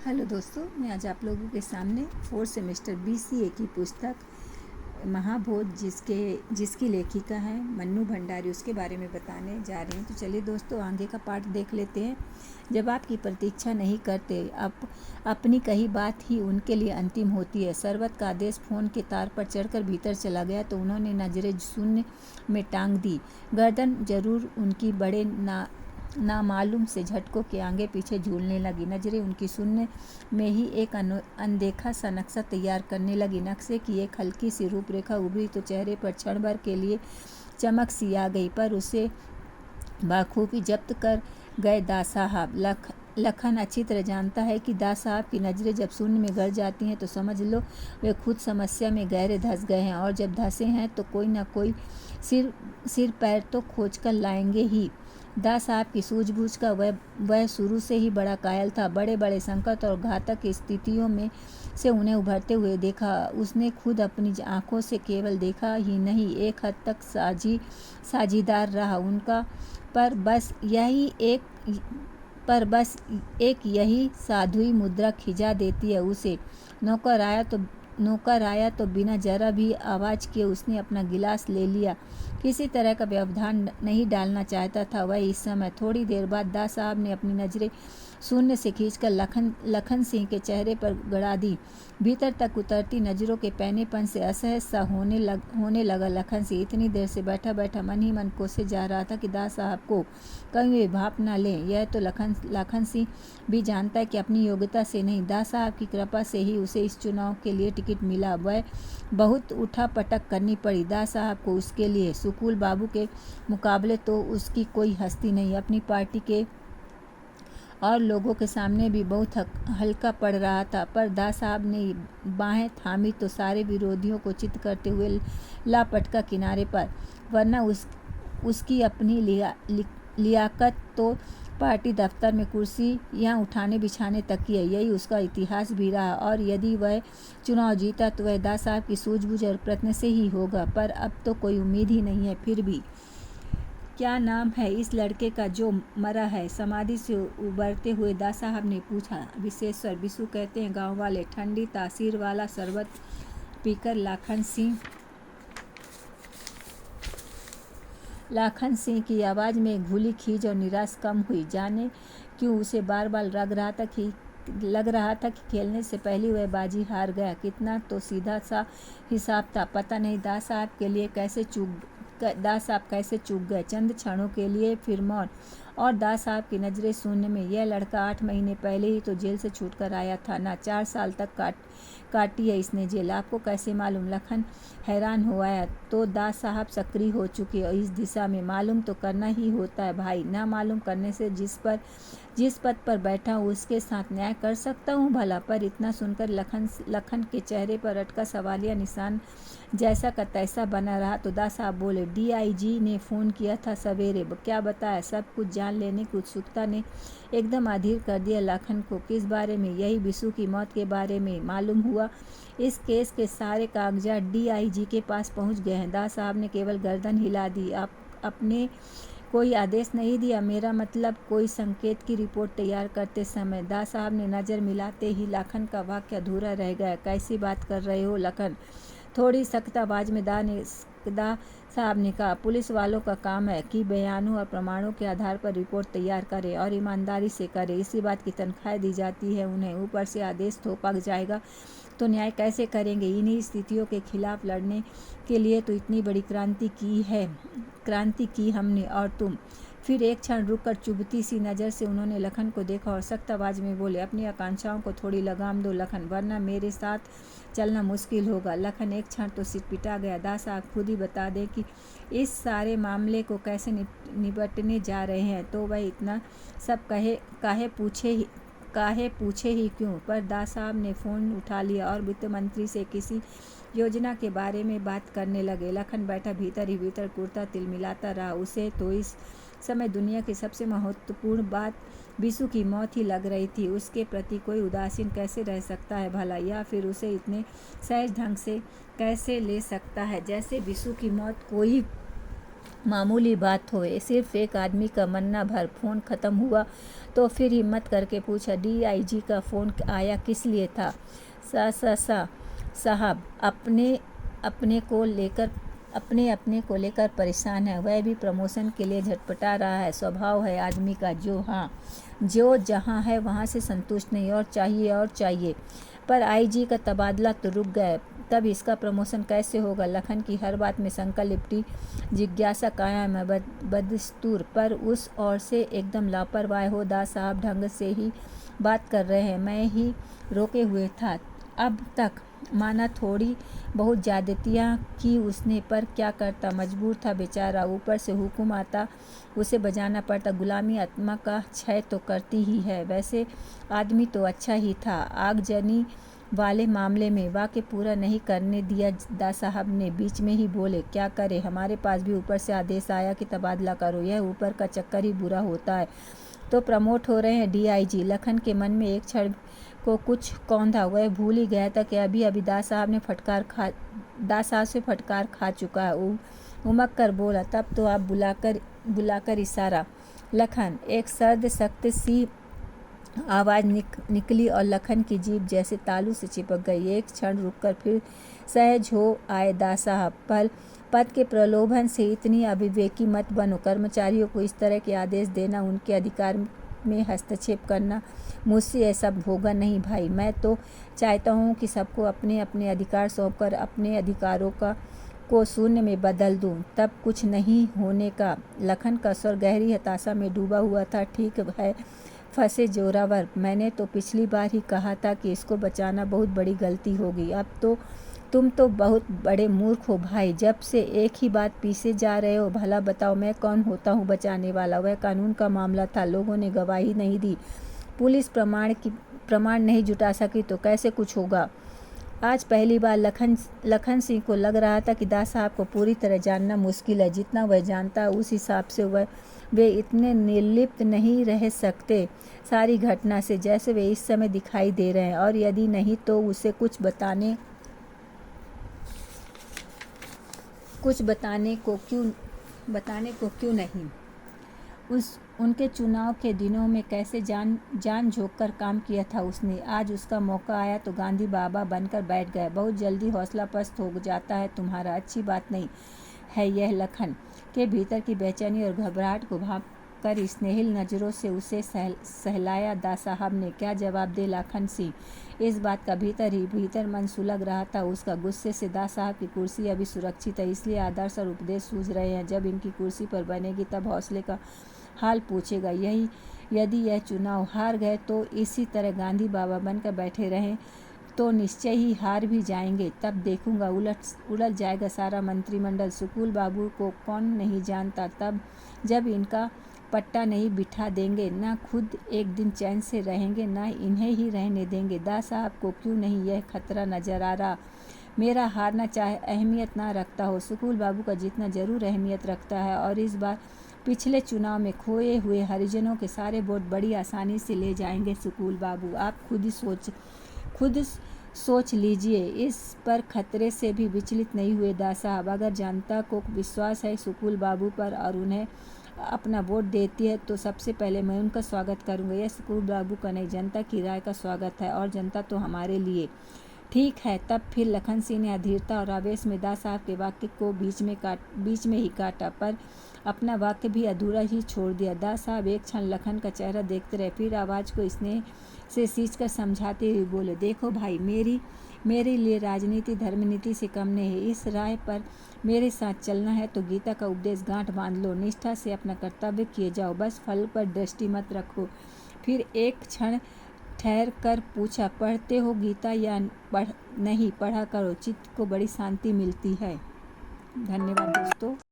Hello दोस्तों, मैं आज आप लोगों के सामने 4th सेमेस्टर BCA की पुस्तक महाभोज जिसकी लेखिका है मन्नू भंडारी, उसके बारे में बताने जा रही हूँ। तो चलिए दोस्तों, आगे का पार्ट देख लेते हैं। जब आपकी प्रतीक्षा नहीं करते, अपनी कही बात ही उनके लिए अंतिम होती है। सरबत का आदेश फ़ोन के तार पर चढ़कर भीतर चला गया तो उन्होंने नजरें शून्य में टांग दी। गर्दन जरूर उनकी बड़े नामालूम से झटकों के आगे पीछे झूलने लगी। नजरें उनकी शून्य में ही एक अनदेखा सा नक्शा तैयार करने लगी। नक्शे की एक हल्की सी रूपरेखा उभरी तो चेहरे पर क्षण भर के लिए चमक सी आ गई, पर उसे बाखूबी जब्त कर गए दास साहब। लखन अच्छी तरह जानता है कि दास साहब की नज़रें जब शून्य में गड़ जाती हैं तो समझ लो वे खुद समस्या में गहरे धंस गए हैं, और जब धंसे हैं तो कोई ना कोई सिर पैर तो खोज कर लाएंगे ही। दास साहब की सूझबूझ का वह शुरू से ही बड़ा कायल था। बड़े बड़े संकट और घातक स्थितियों में से उन्हें उभरते हुए देखा। उसने खुद अपनी आंखों से केवल देखा ही नहीं, एक हद तक साझीदार रहा उनका। पर बस एक यही साधुई मुद्रा खिंचा देती है उसे। नौकर आया तो बिना जरा भी आवाज़ किए उसने अपना गिलास ले लिया। किसी तरह का व्यवधान नहीं डालना चाहता था वह इस समय। थोड़ी देर बाद दास साहब ने अपनी नज़रें शून्य से खींचकर लखन सिंह के चेहरे पर गड़ा दी। भीतर तक उतरती नज़रों के पैनेपन से असहज सा होने लगा लखन सिंह। इतनी देर से बैठा बैठा मन ही मन कोसे जा रहा था कि दास साहब को कहीं वे भाप न लें। यह तो लखन सिंह भी जानता है कि अपनी योग्यता से नहीं, दास साहब की कृपा से ही उसे इस चुनाव के लिए टिकट मिला। वह बहुत उठा पटक करनी पड़ी दास साहब को उसके लिए। सुकूल बाबू के मुकाबले तो उसकी कोई हस्ती नहीं। अपनी पार्टी के और लोगों के सामने भी बहुत हल्का पड़ रहा था, पर दास साहब ने बाहें थामी तो सारे विरोधियों को चित करते हुए लापटका किनारे पर। वरना उसकी अपनी लियाकत तो पार्टी दफ्तर में कुर्सी यहाँ उठाने बिछाने तक की है। यही उसका इतिहास भी रहा, और यदि वह चुनाव जीता तो वह दास साहब की सूझबूझ और प्रयत्न से ही होगा। पर अब तो कोई उम्मीद ही नहीं है। फिर भी क्या नाम है इस लड़के का जो मरा है? समाधि से उबरते हुए दास साहब ने पूछा। विश्वेश्वर, बिशु कहते हैं गांव वाले। ठंडी तासीर वाला शरबत पीकर लाखन सिंह की आवाज़ में घुली खींच और निराश कम हुई। जाने क्यों उसे बार बार लग रहा था कि खेलने से पहले वह बाजी हार गया। कितना तो सीधा सा हिसाब था। पता नहीं दास साहब कैसे चूक गए। चंद क्षणों के लिए फिर मौन, और दास साहब की नज़रें शून्य में। यह लड़का 8 महीने पहले ही तो जेल से छूटकर आया था ना। 4 साल तक काटी है इसने जेल। आपको कैसे मालूम? लखन हैरान हो आया। तो दास साहब सक्रिय हो चुके और इस दिशा में। मालूम तो करना ही होता है भाई। ना मालूम करने से जिस पद पर बैठा हूँ उसके साथ न्याय कर सकता हूँ भला? पर इतना सुनकर लखन के चेहरे पर अटका सवालिया निशान जैसा का तैसा बना रहा। तो दास साहब बोले, DIG ने फ़ोन किया था सवेरे। क्या बताया? सब कुछ जान लेने की उत्सुकता ने एकदम अधीर कर दिया लखन को। किस बारे में? यही बिशु की मौत के बारे में। मालूम हुआ इस केस के सारे कागजात DIG के पास पहुंच गए हैं। दास साहब ने केवल गर्दन हिला दी। आपने कोई आदेश नहीं दिया? मेरा मतलब कोई संकेत की रिपोर्ट तैयार करते समय। दास साहब ने नज़र मिलाते ही लखन का वाक्य अधूरा रह गया। कैसी बात कर रहे हो लखन? थोड़ी सख्त आवाज़ में दा साहब ने कहा। पुलिस वालों का काम है कि बयानों और प्रमाणों के आधार पर रिपोर्ट तैयार करे, और ईमानदारी से करे। इसी बात की तनख्वाह दी जाती है उन्हें। ऊपर से आदेश थोपा जाएगा तो न्याय कैसे करेंगे? इन्हीं स्थितियों के खिलाफ लड़ने के लिए तो इतनी बड़ी क्रांति की हमने, और तुम। फिर एक क्षण रुककर चुभती सी नज़र से उन्होंने लखन को देखा और सख्त आवाज़ में बोले, अपनी आकांक्षाओं को थोड़ी लगाम दो लखन, वरना मेरे साथ चलना मुश्किल होगा। लखन एक क्षण तो सिटपिटा गया। दास साहब खुद ही बता दें कि इस सारे मामले को कैसे निपटने जा रहे हैं, तो वह इतना सब काहे पूछे ही क्यों? पर दास साहब ने फ़ोन उठा लिया और वित्त मंत्री से किसी योजना के बारे में बात करने लगे। लखन बैठा भीतर ही भीतर कुर्ता तिलमिलाता रहा। उसे तो इस समय दुनिया की सबसे महत्वपूर्ण बात बिशु की मौत ही लग रही थी। उसके प्रति कोई उदासीन कैसे रह सकता है भला? या फिर उसे इतने सहज ढंग से कैसे ले सकता है जैसे बिशु की मौत कोई मामूली बात हो, सिर्फ एक आदमी का मरना भर। फ़ोन ख़त्म हुआ तो फिर हिम्मत करके पूछा, डीआईजी का फ़ोन आया, किस लिए था? साहब अपने को लेकर परेशान है। वह भी प्रमोशन के लिए झटपटा रहा है। स्वभाव है आदमी का जो जहाँ है वहाँ से संतुष्ट नहीं, और चाहिए। पर आईजी का तबादला तो रुक गया, तब इसका प्रमोशन कैसे होगा? लखन की हर बात में शंका लिपटी जिज्ञासा कायम है बदस्तूर, पर उस ओर से एकदम लापरवाह हो। दास साहब ढंग से ही बात कर रहे हैं, मैं ही रोके हुए था अब तक। माना थोड़ी बहुत ज्यादतियाँ की उसने, पर क्या करता, मजबूर था बेचारा। ऊपर से हुक्म आता उसे बजाना पड़ता। गुलामी आत्मा का क्षय तो करती ही है। वैसे आदमी तो अच्छा ही था। आगजनी वाले मामले में वाक्य पूरा नहीं करने दिया दास साहब ने बीच में ही बोले, क्या करे, हमारे पास भी ऊपर से आदेश आया कि तबादला करो। यह ऊपर का चक्कर ही बुरा होता है तो प्रमोट हो रहे हैं डीआईजी। लखन के मन में एक क्षण को कुछ कौंधा। वह भूल ही गया था कि अभी दास साहब से फटकार खा चुका है। उमक कर बोला, तब तो आप बुलाकर इशारा। लखन, एक सर्द सख्त सी आवाज़ निकली और लखन की जीभ जैसे तालू से चिपक गई। एक क्षण रुककर फिर सहज हो आए दास साहब। पद के प्रलोभन से इतनी अविवेकी मत बनो। कर्मचारियों को इस तरह के आदेश देना, उनके अधिकार में हस्तक्षेप करना, मुझसे ऐसा होगा नहीं भाई। मैं तो चाहता हूँ कि सबको अपने अपने अधिकार सौंपकर अपने अधिकारों को शून्य में बदल दूँ, तब कुछ नहीं होने का। लखन का स्वर गहरी हताशा में डूबा हुआ था। ठीक है, फंसे जोरावर, मैंने तो पिछली बार ही कहा था कि इसको बचाना बहुत बड़ी गलती होगी। अब तो तुम तो बहुत बड़े मूर्ख हो भाई, जब से एक ही बात पीछे जा रहे हो। भला बताओ मैं कौन होता हूँ बचाने वाला? वह कानून का मामला था, लोगों ने गवाही नहीं दी, पुलिस प्रमाण नहीं जुटा सकी, तो कैसे कुछ होगा? आज पहली बार लखन सिंह को लग रहा था कि दास साहब को पूरी तरह जानना मुश्किल है। जितना वह जानता है उस हिसाब से वे इतने निर्लिप्त नहीं रह सकते सारी घटना से जैसे वे इस समय दिखाई दे रहे हैं। और यदि नहीं तो उसे कुछ बताने को क्यों नहीं? उनके चुनाव के दिनों में कैसे जान झोंक कर काम किया था उसने। आज उसका मौका आया तो गांधी बाबा बनकर बैठ गए। बहुत जल्दी हौसला पस्त हो जाता है तुम्हारा, अच्छी बात नहीं है यह। लखन के भीतर की बेचैनी और घबराहट को भांप कर स्नेहिल नज़रों से उसे सहलाया दास साहब ने। क्या जवाब दे लखन सिंह? इस बात का भीतर ही भीतर मन सुलग रहा था उसका। गुस्से से दास साहब की कुर्सी अभी सुरक्षित है, इसलिए आदर्श और उपदेश सूझ रहे हैं। जब इनकी कुर्सी पर बनेगी तब हौसले का हाल पूछेगा। यदि यह चुनाव हार गए तो इसी तरह गांधी बाबा बनकर बैठे रहें तो निश्चय ही हार भी जाएंगे। तब देखूंगा, उलट जाएगा सारा मंत्रिमंडल। सुकूल बाबू को कौन नहीं जानता? तब जब इनका पट्टा नहीं बिठा देंगे, ना खुद एक दिन चैन से रहेंगे, ना इन्हें ही रहने देंगे। दास साहब को क्यों नहीं यह खतरा नजर आ रहा? मेरा हारना चाहे अहमियत ना रखता हो, सुकूल बाबू का जीतना जरूर अहमियत रखता है। और इस बार पिछले चुनाव में खोए हुए हरिजनों के सारे वोट बड़ी आसानी से ले जाएंगे सुकूल बाबू। आप खुद सोच लीजिए। इस पर खतरे से भी विचलित नहीं हुए दास साहब। अगर जनता को विश्वास है सुकूल बाबू पर और उन्हें अपना वोट देती है तो सबसे पहले मैं उनका स्वागत करूंगा। यह सुकूल बाबू का नहीं, जनता की राय का स्वागत है, और जनता तो हमारे लिए। ठीक है, तब फिर लखन सिंह ने अधीरता और आवेश में दास साहब के वाक्य को बीच में ही काटा, पर अपना वाक्य भी अधूरा ही छोड़ दिया। दास साहब एक क्षण लखन का चेहरा देखते रहे, फिर आवाज़ को स्नेह से सींचकर समझाते हुए बोले, देखो भाई, मेरे लिए राजनीति धर्मनीति से कम नहीं है। इस राह पर मेरे साथ चलना है तो गीता का उपदेश गांठ बांध लो, निष्ठा से अपना कर्तव्य किए जाओ, बस फल पर दृष्टि मत रखो। फिर एक क्षण ठहर कर पूछा, पढ़ते हो गीता या नहीं? पढ़ा करो, चित्त को बड़ी शांति मिलती है। धन्यवाद दोस्तों।